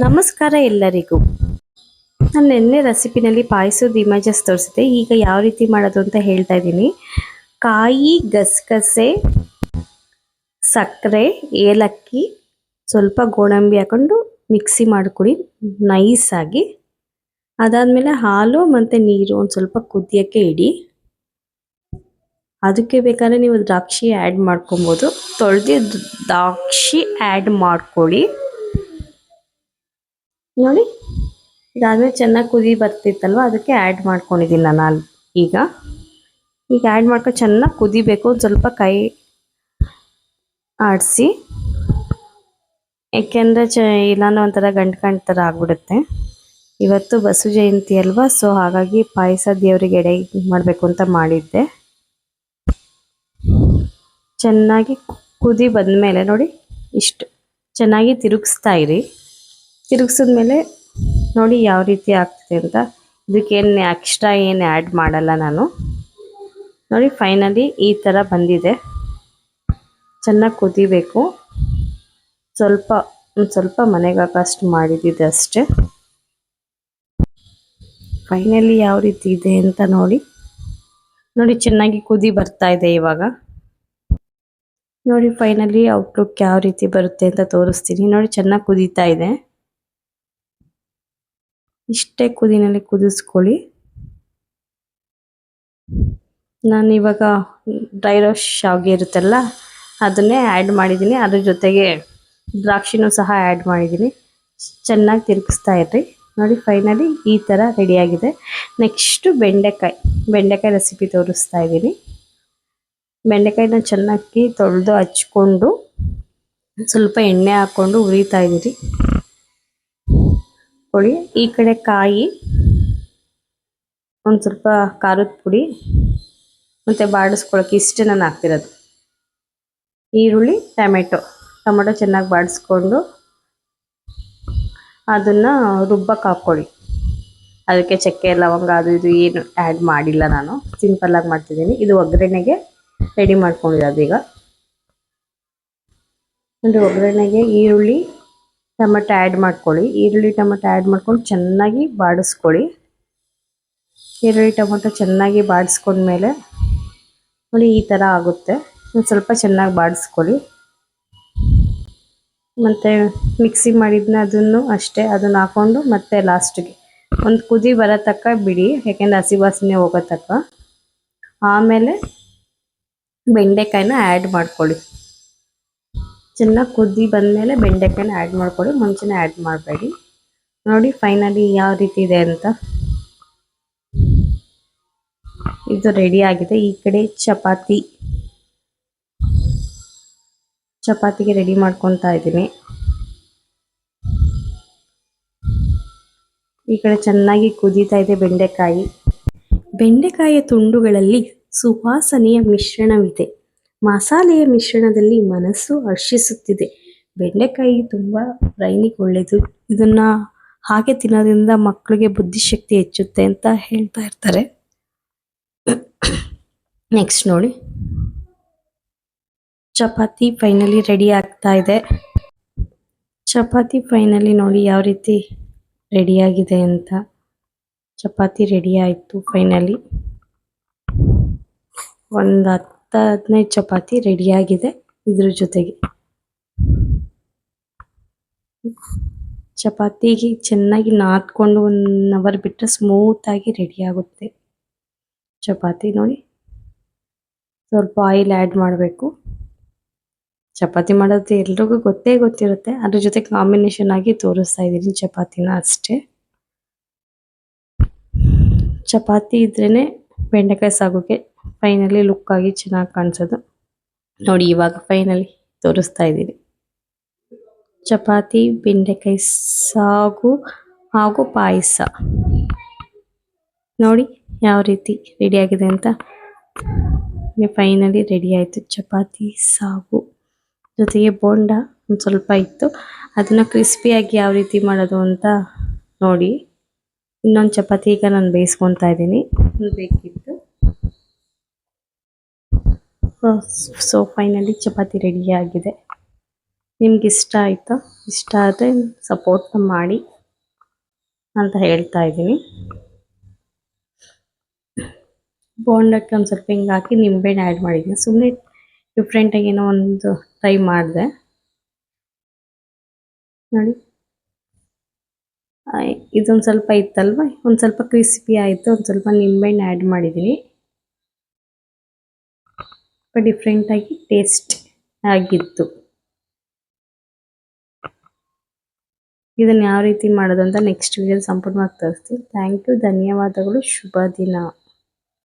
ನಮಸ್ಕಾರ ಎಲ್ಲರಿಗೂ. ನಾನು ನಿನ್ನೆ ರೆಸಿಪಿನಲ್ಲಿ ಪಾಯಸದ ಇಮೇಜಸ್ ತೋರಿಸಿದೆ. ಈಗ ಯಾವ ರೀತಿ ಮಾಡೋದು ಅಂತ ಹೇಳ್ತಾ ಇದ್ದೀನಿ. ಕಾಯಿ, ಗಸಗಸೆ, ಸಕ್ಕರೆ, ಏಲಕ್ಕಿ, ಸ್ವಲ್ಪ ಗೋಡಂಬಿ ಹಾಕೊಂಡು ಮಿಕ್ಸಿ ಮಾಡ್ಕೊಳ್ಳಿ ನೈಸಾಗಿ. ಅದಾದಮೇಲೆ ಹಾಲು ಮತ್ತು ನೀರು ಒಂದು ಸ್ವಲ್ಪ ಕುದಿಯೋಕ್ಕೆ ಇಡಿ. ಅದಕ್ಕೆ ಬೇಕಾದ್ರೆ ನೀವು ದ್ರಾಕ್ಷಿ ಆ್ಯಡ್ ಮಾಡ್ಕೊಬೋದು. ತೊಳೆದು ದ್ರಾಕ್ಷಿ ಆ್ಯಡ್ ಮಾಡ್ಕೊಳ್ಳಿ. ನೋಡಿ, ಇದಾದ್ಮೇಲೆ ಚೆನ್ನಾಗಿ ಕುದಿ ಬರ್ತಿತ್ತಲ್ವ, ಅದಕ್ಕೆ ಆ್ಯಡ್ ಮಾಡ್ಕೊಂಡಿದ್ದೀನಿ ನಾನು ಈಗ ಆ್ಯಡ್ ಮಾಡ್ಕೊಂಡು ಚೆನ್ನಾಗಿ ಕುದಿಬೇಕು. ಒಂದು ಸ್ವಲ್ಪ ಕೈ ಆಡಿಸಿ, ಏಕೆಂದರೆ ಇಲ್ಲಾಂದ್ರೆ ಒಂಥರ ಗಂಟು ಥರ ಆಗ್ಬಿಡುತ್ತೆ. ಇವತ್ತು ಬಸವ ಜಯಂತಿ ಅಲ್ವಾ, ಸೊ ಹಾಗಾಗಿ ಪಾಯಸ ದೇವರಿಗೆ ಎಡೆ ಮಾಡಬೇಕು ಅಂತ ಮಾಡಿದ್ದೆ. ಚೆನ್ನಾಗಿ ಕುದಿ ಬಂದಮೇಲೆ ನೋಡಿ, ಇಷ್ಟು ಚೆನ್ನಾಗಿ ತಿರುಗಿಸ್ತಾ ಇರಿ. ತಿರುಗಿಸಿದ್ಮೇಲೆ ನೋಡಿ ಯಾವ ರೀತಿ ಆಗ್ತಿದೆ ಅಂತ. ಇದಕ್ಕೇನು ಎಕ್ಸ್ಟ್ರಾ ಏನು ಆ್ಯಡ್ ಮಾಡಲ್ಲ ನಾನು. ನೋಡಿ, ಫೈನಲಿ ಈ ಥರ ಬಂದಿದೆ. ಚೆನ್ನಾಗಿ ಕುದಿಬೇಕು. ಒಂದು ಸ್ವಲ್ಪ ಮನೆಗಾಗಷ್ಟು ಮಾಡಿದ್ದಿದೆ ಅಷ್ಟೇ. ಫೈನಲಿ ಯಾವ ರೀತಿ ಇದೆ ಅಂತ ನೋಡಿ. ಚೆನ್ನಾಗಿ ಕುದಿ ಬರ್ತಾ ಇದೆ ಇವಾಗ. ನೋಡಿ, ಫೈನಲಿ ಔಟ್ಲುಕ್ ಯಾವ ರೀತಿ ಬರುತ್ತೆ ಅಂತ ತೋರಿಸ್ತೀನಿ. ನೋಡಿ, ಚೆನ್ನಾಗಿ ಕುದೀತಾ ಇದೆ. ಇಷ್ಟೇ ಕುದಿನಲ್ಲಿ ಕುದಿಸ್ಕೊಳ್ಳಿ. ನಾನು ಇವಾಗ ಡ್ರೈ ರೋಸ್ಟ್ ಶಾವಿಗೆ ಇರುತ್ತಲ್ಲ, ಅದನ್ನೇ ಆ್ಯಡ್ ಮಾಡಿದ್ದೀನಿ. ಅದ್ರ ಜೊತೆಗೆ ದ್ರಾಕ್ಷಿನೂ ಸಹ ಆ್ಯಡ್ ಮಾಡಿದ್ದೀನಿ. ಚೆನ್ನಾಗಿ ತಿರುಗಿಸ್ತಾ ಇರ್ರಿ. ನೋಡಿ, ಫೈನಲಿ ಈ ಥರ ರೆಡಿಯಾಗಿದೆ. ನೆಕ್ಸ್ಟು ಬೆಂಡೆಕಾಯಿ ರೆಸಿಪಿ ತೋರಿಸ್ತಾ ಇದ್ದೀನಿ. ಬೆಂಡೆಕಾಯಿನ ಚೆನ್ನಾಗಿ ತೊಳೆದು ಹಚ್ಕೊಂಡು ಸ್ವಲ್ಪ ಎಣ್ಣೆ ಹಾಕ್ಕೊಂಡು ಉರಿತಾ ಇದ್ದೀರಿ. ಈ ಕಡೆ ಕಾಯಿ, ಒಂದು ಸ್ವಲ್ಪ ಖಾರದ ಪುಡಿ ಮತ್ತು ಬಾಡಿಸ್ಕೊಳಕ್ಕೆ ಇಷ್ಟೇ ನಾನು ಹಾಕ್ತಿರೋದು. ಈರುಳ್ಳಿ, ಟೊಮೆಟೊ ಚೆನ್ನಾಗಿ ಬಾಡಿಸ್ಕೊಂಡು ಅದನ್ನು ರುಬ್ಬಕ್ಕೆ ಹಾಕ್ಕೊಳ್ಳಿ. ಅದಕ್ಕೆ ಚಕ್ಕೆ, ಲವಂಗ ಅದು ಇದು ಏನು ಆ್ಯಡ್ ಮಾಡಿಲ್ಲ ನಾನು. ಸಿಂಪಲ್ಲಾಗಿ ಮಾಡ್ತಿದ್ದೀನಿ. ಇದು ಒಗ್ಗರಣೆಗೆ ರೆಡಿ ಮಾಡ್ಕೊಂಡಿರೋದು. ಈಗ ಅಂದರೆ ಒಗ್ಗರಣೆಗೆ ಈರುಳ್ಳಿ, ಟೊಮೆಟೊ ಆ್ಯಡ್ ಮಾಡ್ಕೊಳ್ಳಿ. ಟೊಮೆಟೊ ಆ್ಯಡ್ ಮಾಡ್ಕೊಂಡು ಚೆನ್ನಾಗಿ ಬಾಡಿಸ್ಕೊಳ್ಳಿ. ಟೊಮೆಟೊ ಚೆನ್ನಾಗಿ ಬಾಡಿಸ್ಕೊಂಡ್ಮೇಲೆ ನೋಡಿ ಈ ಥರ ಆಗುತ್ತೆ. ಒಂದು ಸ್ವಲ್ಪ ಚೆನ್ನಾಗಿ ಬಾಡಿಸ್ಕೊಳ್ಳಿ. ಮತ್ತು ಮಿಕ್ಸಿ ಮಾಡಿದ್ನ ಅದನ್ನು ಅಷ್ಟೇ, ಅದನ್ನು ಹಾಕ್ಕೊಂಡು ಮತ್ತೆ ಲಾಸ್ಟಿಗೆ ಒಂದು ಕುದಿ ಬರೋ ತನಕ ಬಿಡಿ, ಯಾಕೆಂದರೆ ಹಸಿ ವಾಸನೆ ಹೋಗೋ ತನಕ. ಆಮೇಲೆ ಬೆಂಡೆಕಾಯಿನ ಆ್ಯಡ್ ಮಾಡ್ಕೊಳ್ಳಿ. ಚೆನ್ನಾಗಿ ಕುದಿ ಬಂದಮೇಲೆ ಬೆಂಡೆಕಾಯಿನ ಆ್ಯಡ್ ಮಾಡ್ಕೊಳ್ಳಿ, ಮುಂಚೆನೇ ಆ್ಯಡ್ ಮಾಡಬೇಡಿ. ನೋಡಿ ಫೈನಲಿ ಯಾವ ರೀತಿ ಇದೆ ಅಂತ. ಇದು ರೆಡಿ ಆಗಿದೆ. ಈ ಕಡೆ ಚಪಾತಿಗೆ ರೆಡಿ ಮಾಡ್ಕೊತಾ ಇದ್ದೀನಿ. ಈ ಕಡೆ ಚೆನ್ನಾಗಿ ಕುದೀತಾ ಇದೆ ಬೆಂಡೆಕಾಯಿಯ ತುಂಡುಗಳಲ್ಲಿ ಸುವಾಸನೆಯ ಮಿಶ್ರಣವಿದೆ. ಮಸಾಲೆಯ ಮಿಶ್ರಣದಲ್ಲಿ ಮನಸ್ಸು ಹರ್ಷಿಸುತ್ತಿದೆ. ಬೆಂಡೆಕಾಯಿ ತುಂಬ ಬ್ರೈನಿಗೆ ಒಳ್ಳೆಯದು. ಇದನ್ನು ಹಾಗೆ ತಿನ್ನೋದ್ರಿಂದ ಮಕ್ಕಳಿಗೆ ಬುದ್ಧಿಶಕ್ತಿ ಹೆಚ್ಚುತ್ತೆ ಅಂತ ಹೇಳ್ತಾ ಇರ್ತಾರೆ. ನೆಕ್ಸ್ಟ್ ನೋಡಿ, ಚಪಾತಿ ಫೈನಲಿ ರೆಡಿ ಆಗ್ತಾ ಇದೆ. ಚಪಾತಿ ಫೈನಲಿ ನೋಡಿ ಯಾವ ರೀತಿ ರೆಡಿಯಾಗಿದೆ ಅಂತ. ಚಪಾತಿ ರೆಡಿ ಆಯಿತು. ಫೈನಲಿ ಒಂದು 10-15 ಚಪಾತಿ ರೆಡಿಯಾಗಿದೆ. ಇದ್ರ ಜೊತೆಗೆ ಚಪಾತಿಗೆ ಚೆನ್ನಾಗಿ ನಾದ್ಕೊಂಡು 1 ಅವರ್ ಬಿಟ್ಟರೆ ಸ್ಮೂತಾಗಿ ರೆಡಿ ಆಗುತ್ತೆ ಚಪಾತಿ. ನೋಡಿ, ಸ್ವಲ್ಪ ಆಯಿಲ್ ಆ್ಯಡ್ ಮಾಡಬೇಕು. ಚಪಾತಿ ಮಾಡೋದು ಎಲ್ರಿಗೂ ಗೊತ್ತಿರುತ್ತೆ. ಅದ್ರ ಜೊತೆ ಕಾಂಬಿನೇಷನ್ ಆಗಿ ತೋರಿಸ್ತಾ ಇದ್ದೀನಿ ಚಪಾತಿನ ಅಷ್ಟೇ. ಚಪಾತಿ ಇದ್ರೇ ಬೆಂಡೆಕಾಯಿ ಸಾಗುಗೆ ಫೈನಲಿ ಲುಕ್ ಆಗಿ ಚೆನ್ನಾಗಿ ಕಾಣಿಸೋದು. ನೋಡಿ, ಇವಾಗ ಫೈನಲಿ ತೋರಿಸ್ತಾ ಇದ್ದೀನಿ ಚಪಾತಿ, ಬೆಂಡೆಕಾಯಿ ಸಾಗು ಹಾಗೂ ಪಾಯಸ. ನೋಡಿ ಯಾವ ರೀತಿ ರೆಡಿಯಾಗಿದೆ ಅಂತ. ಫೈನಲಿ ರೆಡಿ ಆಯಿತು. ಚಪಾತಿ ಸಾಗು ಜೊತೆಗೆ ಬೋಂಡ ಒಂದು ಸ್ವಲ್ಪ ಇತ್ತು. ಅದನ್ನು ಕ್ರಿಸ್ಪಿಯಾಗಿ ಯಾವ ರೀತಿ ಮಾಡೋದು ಅಂತ ನೋಡಿ. ಇನ್ನೊಂದು ಚಪಾತಿ ಈಗ ನಾನು ಬೇಯಿಸ್ಕೊತಾ ಇದ್ದೀನಿ. ಬೇಕಿತ್ತು. ಸೊ ಫೈನಲಿ ಚಪಾತಿ ರೆಡಿಯಾಗಿದೆ. ನಿಮ್ಗೆ ಇಷ್ಟ ಆಯಿತಾ? ಇಷ್ಟ ಆದರೆ ಸಪೋರ್ಟ್ ಮಾಡಿ ಅಂತ ಹೇಳ್ತಾ ಇದ್ದೀನಿ. ಬೋಂಡಕ್ಕೆ ಒಂದು ಸ್ವಲ್ಪ ಹಿಂಗೆ ಹಾಕಿ ನಿಂಬೆಹಣ್ಣು ಆ್ಯಡ್ ಮಾಡಿದ್ದೀನಿ. ಸುಮ್ಮನೆ ಡಿಫ್ರೆಂಟಾಗಿ ಏನೋ ಒಂದು ಟ್ರೈ ಮಾಡಿದೆ ನೋಡಿ. ಇದೊಂದು ಸ್ವಲ್ಪ ಇತ್ತಲ್ವ, ಒಂದು ಸ್ವಲ್ಪ ಕ್ರಿಸ್ಪಿ ಆಯಿತು. ಒಂದು ಸ್ವಲ್ಪ ನಿಂಬೆಹಣ್ಣು ಆ್ಯಡ್ ಮಾಡಿದ್ದೀನಿ. ಡಿಫ್ರೆಂಟಾಗಿ ಟೇಸ್ಟ್ ಆಗಿತ್ತು. ಇದನ್ನು ಯಾವ ರೀತಿ ಮಾಡೋದು ಅಂತ ನೆಕ್ಸ್ಟ್ ವೀಡಿಯೋಲಿ ಸಂಪೂರ್ಣವಾಗಿ ತೋರಿಸ್ತೀನಿ. ಥ್ಯಾಂಕ್ ಯು, ಧನ್ಯವಾದಗಳು, ಶುಭ ದಿನ.